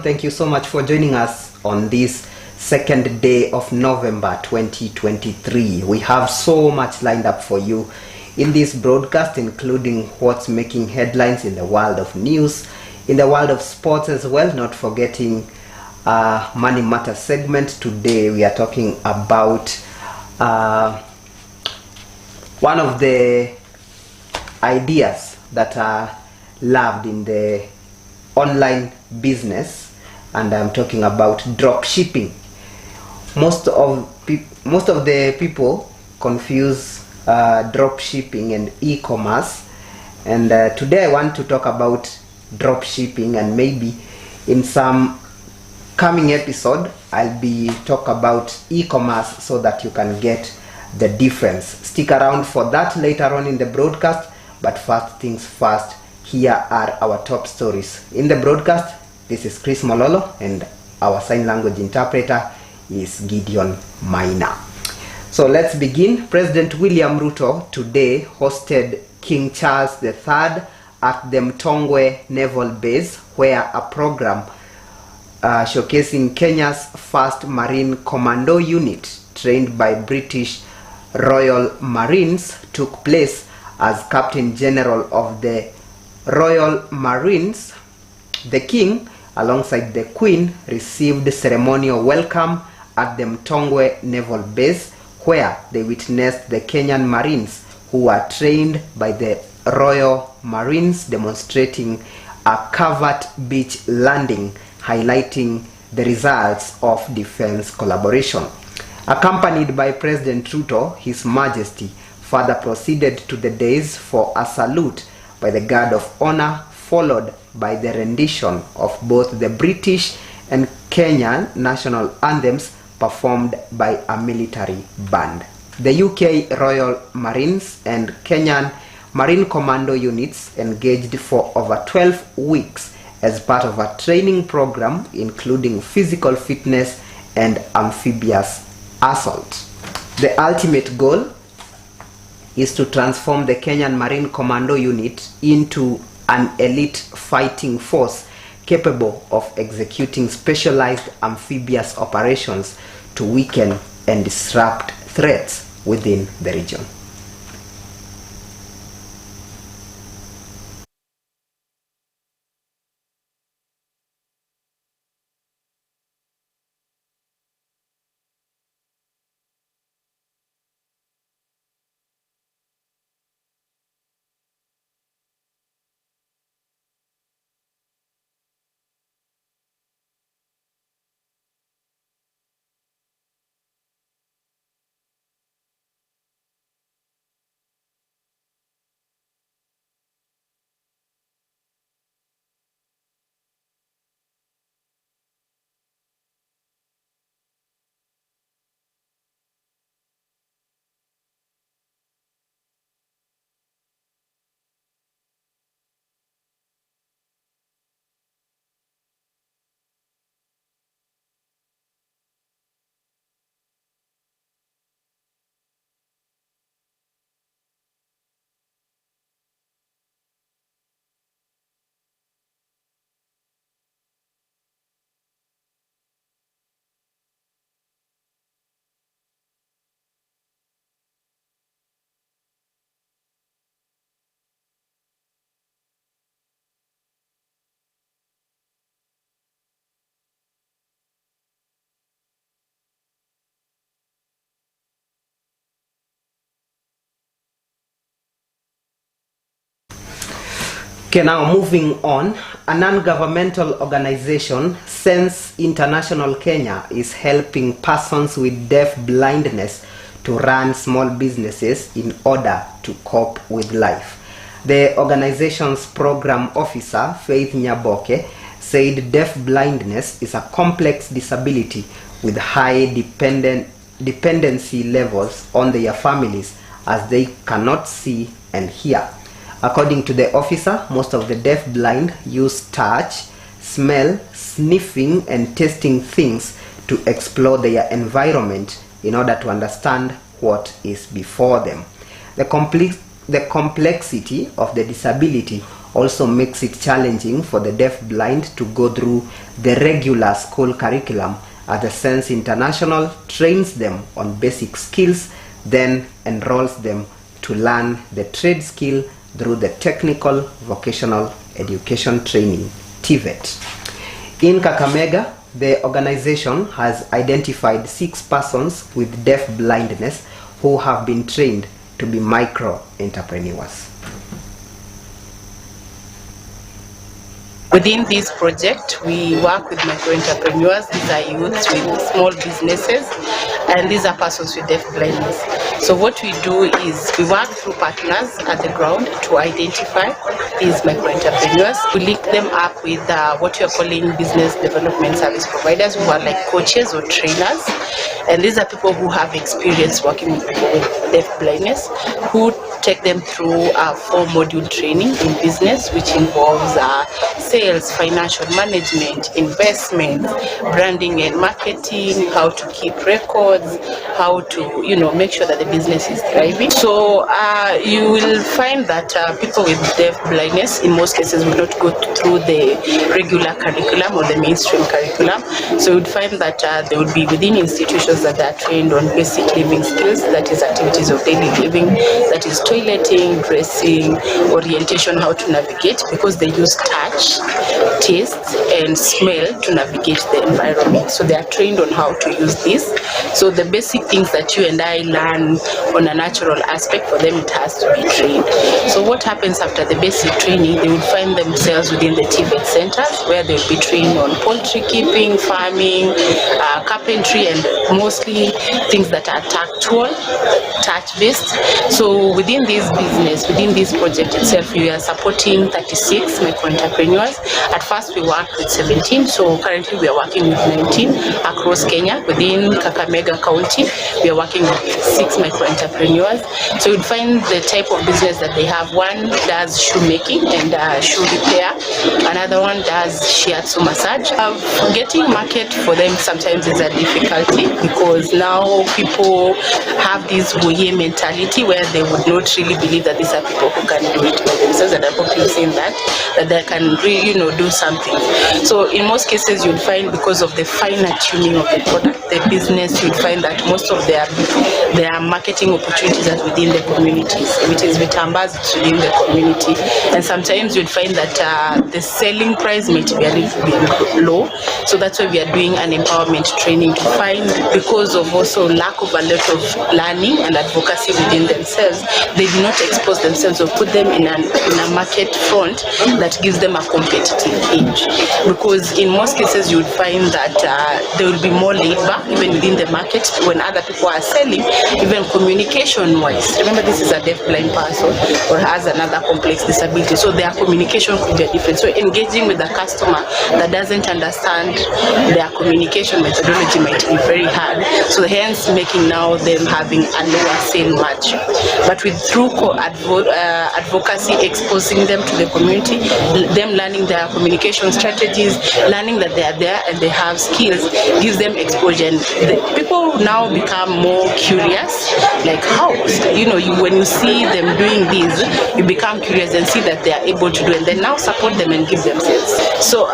welcome. Thank you so much for joining us on this second day of November 2023. We have so much lined up for you in this broadcast, including what's making headlines in the world of news, in the world of sports as well, not forgetting Money Matter segment. Today we are talking about one of the ideas that are loved in the online business, and I'm talking about drop shipping. Most of the people confuse drop shipping and e-commerce, and today I want to talk about drop shipping, and maybe in some coming episode I'll be talk about e-commerce so that you can get the difference. Stick around for that later on in the broadcast, but first things first, here are our top stories in the broadcast. This is Chris MWOLOLO, and our sign language interpreter is Gideon Maina. So let's begin. President William Ruto today hosted King Charles III at the Mtongwe Naval Base, where a program showcasing Kenya's first Marine Commando unit, trained by British Royal Marines, took place as Captain General of the Royal Marines. The King, alongside the Queen, received ceremonial welcome at the Mtongwe Naval Base, where they witnessed the Kenyan Marines who were trained by the Royal Marines demonstrating a covert beach landing, highlighting the results of defense collaboration. Accompanied by President Ruto, His Majesty further proceeded to the dais for a salute by the Guard of Honor, followed by the rendition of both the British and Kenyan national anthems performed by a military band. The UK Royal Marines and Kenyan Marine Commando units engaged for over 12 weeks as part of a training program including physical fitness and amphibious assault. The ultimate goal is to transform the Kenyan Marine Commando unit into an elite fighting force capable of executing specialized amphibious operations to weaken and disrupt threats within the region. Okay, now moving on, a non-governmental organization, Sense International Kenya, is helping persons with deaf blindness to run small businesses in order to cope with life. The organization's program officer, Faith Nyaboke, said deaf blindness is a complex disability with high dependency levels on their families, as they cannot see and hear. According to the officer, most of the deaf-blind use touch, smell, sniffing, and tasting things to explore their environment in order to understand what is before them. The complexity of the disability also makes it challenging for the deaf-blind to go through the regular school curriculum, as the Sense International trains them on basic skills, then enrolls them to learn the trade skill through the Technical Vocational Education Training, TVET. In Kakamega, the organization has identified 6 persons with deaf blindness who have been trained to be micro-entrepreneurs. Within this project, we work with micro-entrepreneurs. These are youths with small businesses, and these are persons with deaf blindness. So what we do is we work through partners at the ground to identify these micro-entrepreneurs. We link them up with what we are calling business development service providers, who are like coaches or trainers. And these are people who have experience working with people with deaf blindness, who take them through a 4-module training in business, which involves sales, financial management, investment, branding and marketing, how to keep records, how to make sure that the business is thriving. So you will find that people with deaf blindness in most cases will not go through the regular curriculum or the mainstream curriculum. So you would find that they would be within institutions that are trained on basic living skills, that is activities of daily living, that is toileting, dressing, orientation, how to navigate, because they use touch, taste and smell to navigate the environment. So they are trained on how to use this. So the basic things that you and I learn on a natural aspect, for them it has to be trained. So what happens after the basic training, they will find themselves within the TVET centers, where they'll be trained on poultry keeping, farming, carpentry, and mostly things that are tactual, touch-based. So within this business, within this project itself, we are supporting 36 micro-entrepreneurs. At first we worked with 17, so currently we are working with 19 across Kenya. Within Kakamega County, we are working with 6 micro-entrepreneurs. So you'd find the type of business that they have. One does shoemaking and shoe repair. Another one does shiatsu massage. Getting market for them sometimes is a difficulty, because now people have this voyeur mentality where they would not really believe that these are people who can do it by themselves, and I hope you've seen that they can really, do something. So in most cases you'd find, because of the finer tuning of the product, the business, you'd find that most of their marketing opportunities are within the communities, which is vitambas within the community. And sometimes you'd find that the selling price may be a little bit low. So that's why we are doing an empowerment training to find, because of also lack of a lot of learning and advocacy within themselves, they do not expose themselves or put them in a market front that gives them a competitive edge. Because in most cases you would find that they will be more laid back even within the market when other people are selling, even communication wise. Remember, this is a deaf blind person or has another complex disability, so their communication could be different. So engaging with a customer that doesn't understand their communication methodology might be very hard, so hence making now them having a lower sale margin. But with through advocacy, exposing them to the community, them learning their communication strategies, learning that they are there and they have skills, gives them exposure. And the people now become more curious, like how, when you see them doing this, you become curious and see that they are able to do, and then now support them and give them sales. So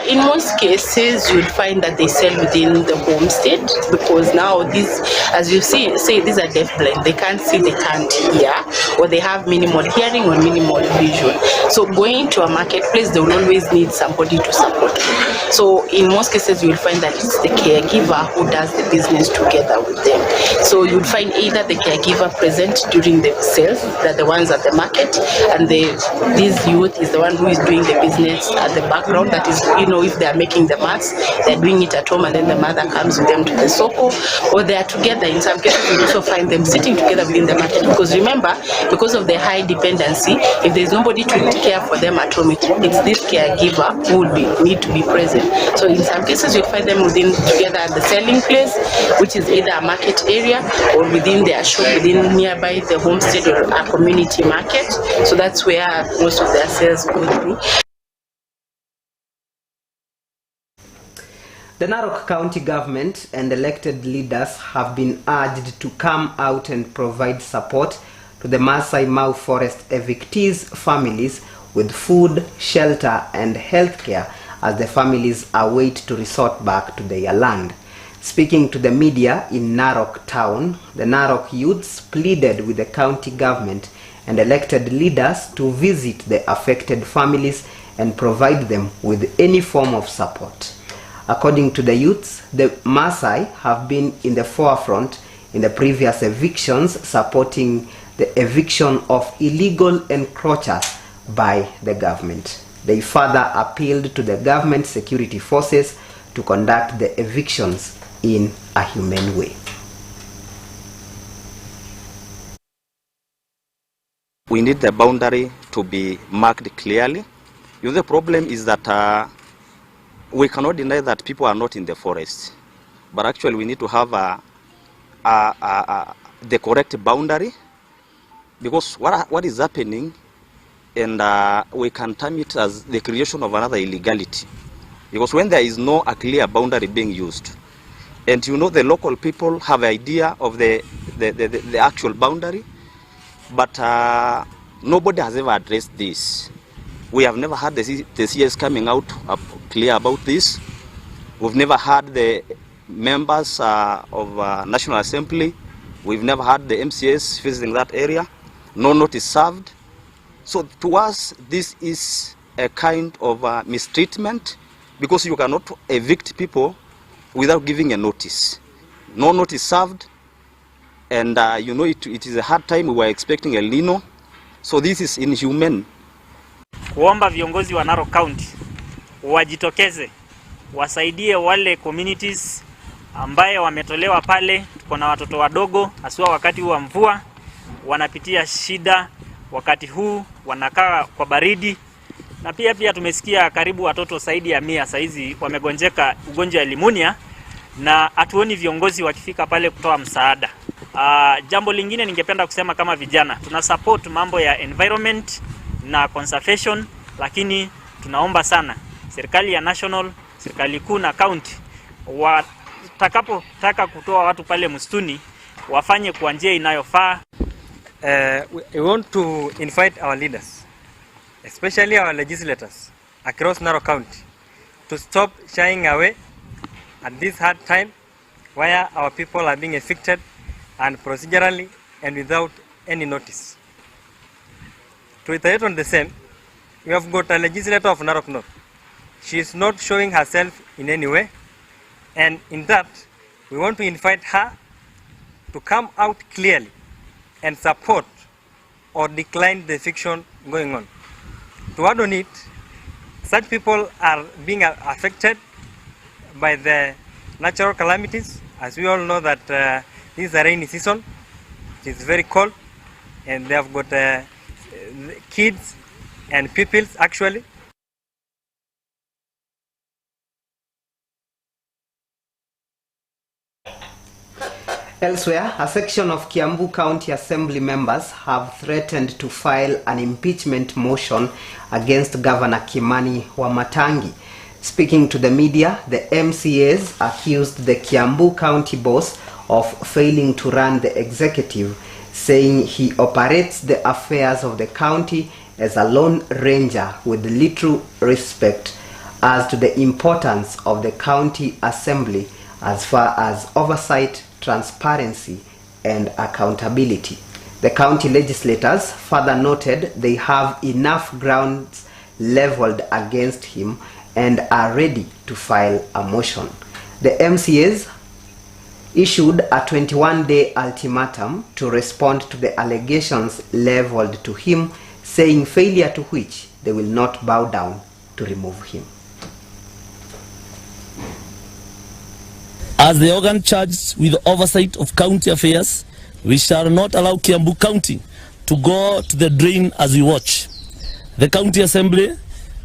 in most cases you'd find that they sell within the homestead, because now these, as you say these are deaf blind, they can't see, they can't hear, or they have minimal hearing or minimal vision. So going to a marketplace, they will always need somebody to support them. So in most cases you will find that it's the caregiver who does the business together with them. So you'd find either the caregiver present during the sales, that the ones at the market, and this youth is the one who is doing the business at the background. That is, if they are making the mats, they're doing it at home, and then the mother comes with them to the soko, or they are together. In some cases you also find them sitting together within the market, because remember, because of the high dependency, if there's nobody to care for them at home, it's this caregiver who will need to be present. So in some cases you'll find them together at the selling place, which is either a market area or within their shop, within nearby the homestead or a community market. So that's where most of their sales go through. The Narok County government and elected leaders have been urged to come out and provide support to the Masai Mau Forest evictees' families with food, shelter and healthcare as the families await to resort back to their land. Speaking to the media in Narok town, the Narok youths pleaded with the county government and elected leaders to visit the affected families and provide them with any form of support. According to the youths, the Maasai have been in the forefront in the previous evictions, supporting the eviction of illegal encroachers by the government. They further appealed to the government security forces to conduct the evictions in a humane way. We need the boundary to be marked clearly. The problem is that we cannot deny that people are not in the forest, but actually we need to have the correct boundary, because what is happening, and we can term it as the creation of another illegality, because when there is no a clear boundary being used, and the local people have an idea of the actual boundary, but nobody has ever addressed this. We have never had the CS coming out clear about this. We've never had the members of National Assembly. We've never had the MCS visiting that area. No notice served. So to us, this is a kind of mistreatment, because you cannot evict people without giving a notice. No notice served, and it is a hard time. We were expecting El Nino, so this is inhuman. Kuomba viongozi wa Narok County wajitokeze, wasaidie wale communities ambaye wametolewa pale. Tuko na watoto wadogo, haswa wakati wa mvua wanapitia shida, wakati huu wanakaa kwa baridi, na pia tumesikia karibu watoto zaidi ya 100 saizi wamegonjeka ugonjwa wa pneumonia, na hatuoni viongozi wakifika pale kutoa msaada. Jambo lingine ningependa kusema, kama vijana tuna support mambo ya environment na conservation, lakini tunaomba sana serikali ya national, serikali kuu na county, watakapotaka kutoa watu pale msituni wafanye kwa njia inayofaa. We want to invite our leaders, especially our legislators across Narok County, to stop shying away at this hard time where our people are being evicted and procedurally and without any notice. To iterate on the same, we have got a legislator of Narok North. She is not showing herself in any way, and in that, we want to invite her to come out clearly and support or decline the eviction going on. To add on it, such people are being affected by the natural calamities. As we all know that this is a rainy season, it is very cold, and they have got kids and pupils actually. Elsewhere, a section of Kiambu County Assembly members have threatened to file an impeachment motion against Governor Kimani Wamatangi. Speaking to the media, the MCAs accused the Kiambu County boss of failing to run the executive, saying he operates the affairs of the county as a lone ranger with little respect as to the importance of the county assembly as far as oversight, transparency and accountability. The county legislators further noted they have enough grounds leveled against him and are ready to file a motion. The MCAs issued a 21-day ultimatum to respond to the allegations leveled to him, saying failure to which they will not bow down to remove him. As the organ charged with oversight of county affairs, we shall not allow Kiambu County to go to the drain as we watch. The County Assembly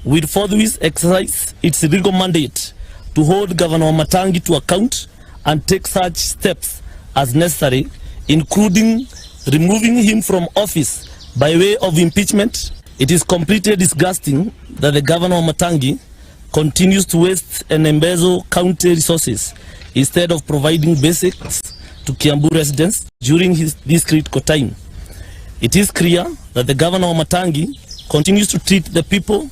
will forthwith exercise its legal mandate to hold Governor Wamatangi to account and take such steps as necessary, including removing him from office by way of impeachment. It is completely disgusting that the Governor Wamatangi continues to waste and embezzle county resources instead of providing basics to Kiambu residents during this critical time. It is clear that the Governor Wamatangi continues to treat the people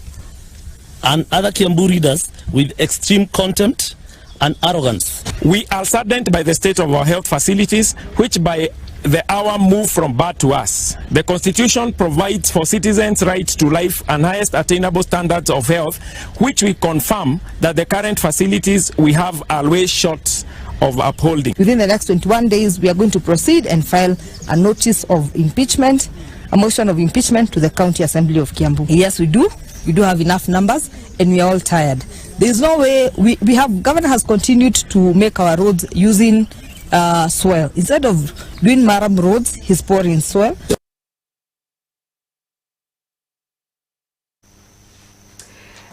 and other Kiambu readers with extreme contempt and arrogance. We are saddened by the state of our health facilities, which by the hour move from bad to worse. The Constitution provides for citizens' right to life and highest attainable standards of health, which we confirm that the current facilities we have are way short of upholding. Within the next 21 days, we are going to proceed and file a notice of impeachment, a motion of impeachment to the County Assembly of Kiambu. Yes, we do. We do have enough numbers, and we are all tired. There is no way governor has continued to make our roads using soil. Instead of doing maram roads, he's pouring soil.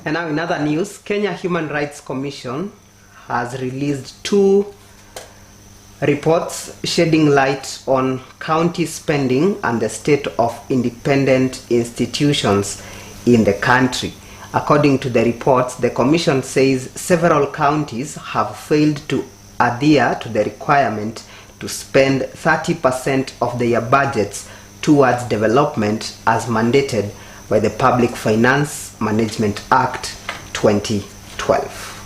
And now in other news, Kenya Human Rights Commission has released 2 reports shedding light on county spending and the state of independent institutions in the country. According to the reports, the commission says several counties have failed to adhere to the requirement to spend 30% of their budgets towards development as mandated by the Public Finance Management Act 2012.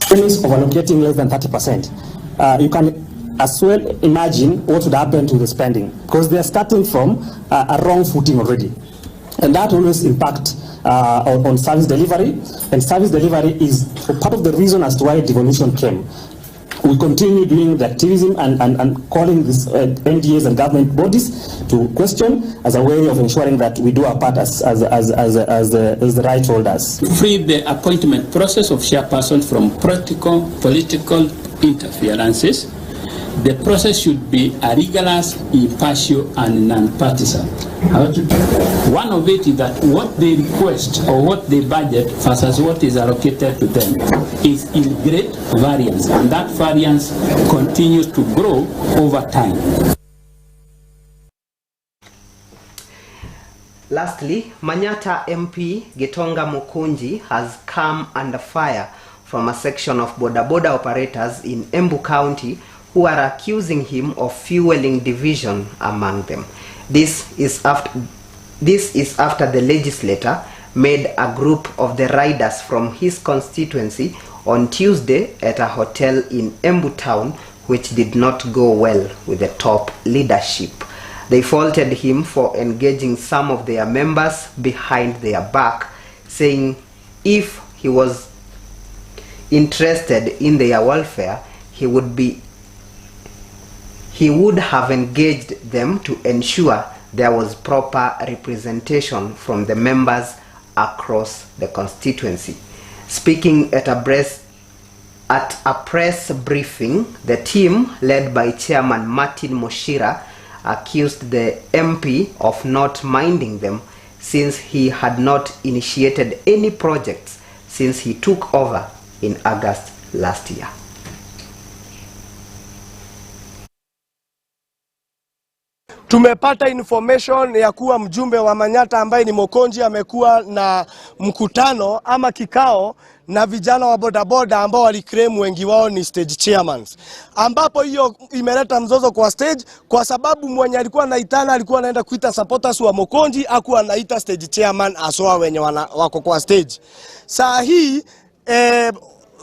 Of allocating less than 30%. You can as well imagine what would happen to the spending, because they are starting from a wrong footing already, and that always impacts on service delivery, and service delivery is part of the reason as to why devolution came. We continue doing the activism and calling these NDAs and government bodies to question as a way of ensuring that we do our part as the right holders. Free the appointment process of chairpersons from political interferences. The process should be a rigorous, impartial, and non-partisan. One of it is that what they request or what they budget versus what is allocated to them is in great variance, and that variance continues to grow over time. Lastly, Manyata MP Gitonga Mukunji has come under fire from a section of boda operators in Embu County who are accusing him of fueling division among them. This is after the legislator made a group of the riders from his constituency on Tuesday at a hotel in Embu town, which did not go well with the top leadership. They faulted him for engaging some of their members behind their back, saying if he was interested in their welfare, he would have engaged them to ensure there was proper representation from the members across the constituency. Speaking at a press briefing, the team led by Chairman Martin Moshira accused the MP of not minding them since he had not initiated any projects since he took over in August last year. Tumepata information ya kuwa mjumbe wa Manyata ambaye ni Mokonji amekuwa na mkutano ama kikao na vijana wa bodaboda ambao waliclaim wengi wao ni stage chairmans, ambapo hiyo imeleta mzozo kwa stage kwa sababu mwenye alikuwa anaitana alikuwa anaenda kuita supporters wa Mokonji, hakuwa anaita stage chairman aswa wenye wako kwa stage. Saa hii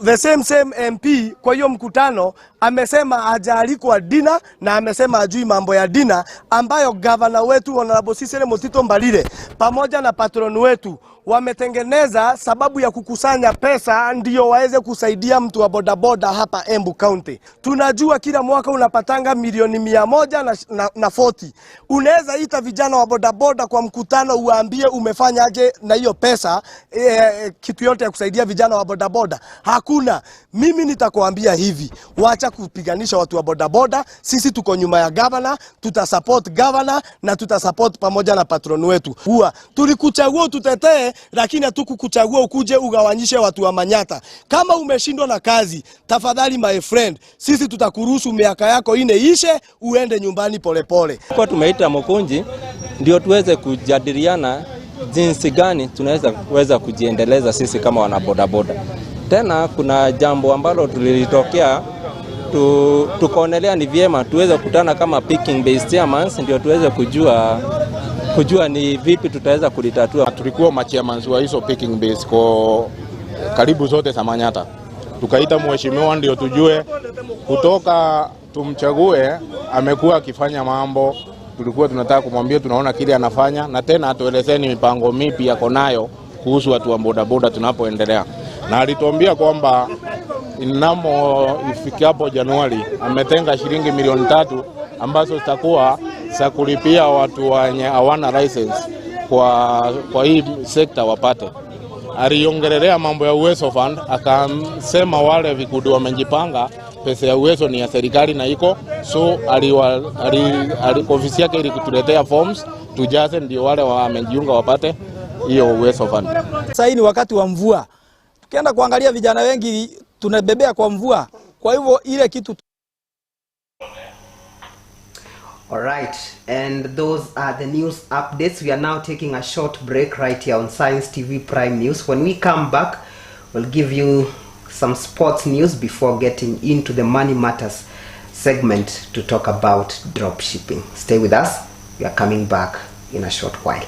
the same MP kwa hiyo mkutano amesema hajaalikwa dina na amesema ajui mambo ya dina ambayo governor wetu Honorable Cecily Mutito Mbalile pamoja na patron wetu wametengeneza sababu ya kukusanya pesa ndio waweze kusaidia mtu wa bodaboda hapa Embu County. Tunajua kila mwaka unapatanga milioni 140. Unaweza ita vijana wa bodaboda kwa mkutano uambie umefanyaje na hiyo pesa kitu yote ya kusaidia vijana wa bodaboda. Hakuna. Mimi nitakwambia hivi, wacha kupiganisha watu wa bodaboda. Sisi tuko nyuma ya governor, tutasupport governor na tutasupport pamoja na patron wetu. Tulikuchagua tutetee, lakini hatukukuchagua ukuje ugawanyishe watu wa Manyata. Kama umeshindwa na kazi, tafadhali my friend, sisi tutakuruhusu miaka yako ine ishe uende nyumbani polepole. Kwa tumeita Mokonji ndio tuweze kujadiliana jinsi gani tunaweza kujiendeleza sisi kama wana bodaboda. Tena kuna jambo ambalo tulilitokea tukaonelea ni vyema tuweze kukutana kama picking based chairman, ndio tuweze kujua ni vipi tutaweza kulitatua. Tulikuwa machairman wa hizo picking base kwa karibu zote za Manyata. Tukaita mheshimiwa ndio tujue kutoka tumchague amekuwa akifanya mambo. Tulikuwa tunataka kumwambia tunaona kile anafanya na tena atuelezeni mipango mipi yako nayo kuhusu watu wa bodaboda tunapoendelea. Na alituambia kwamba inamo ifikapo Januari ametenga shilingi milioni 3 ambazo zitakuwa za kulipia watu wenye hawana license kwa hii sekta wapate. Aliongelelea mambo ya Uwezo Fund, akasema wale vikundi wamejipanga, pesa ya Uwezo ni ya serikali na iko, so ofisi yake ili kutuletea forms tujaze ndio wale wamejiunga wapate hiyo Uwezo Fund. Sasa hii ni wakati wa mvua. Tukienda kuangalia vijana wengi tunabebea kwa mvua. Kwa hivyo ile kitu. Alright, and those are the news updates. We are now taking a short break right here on Science TV Prime News. When we come back, we'll give you some sports news before getting into the Money Matters segment to talk about drop shipping. Stay with us. We are coming back in a short while.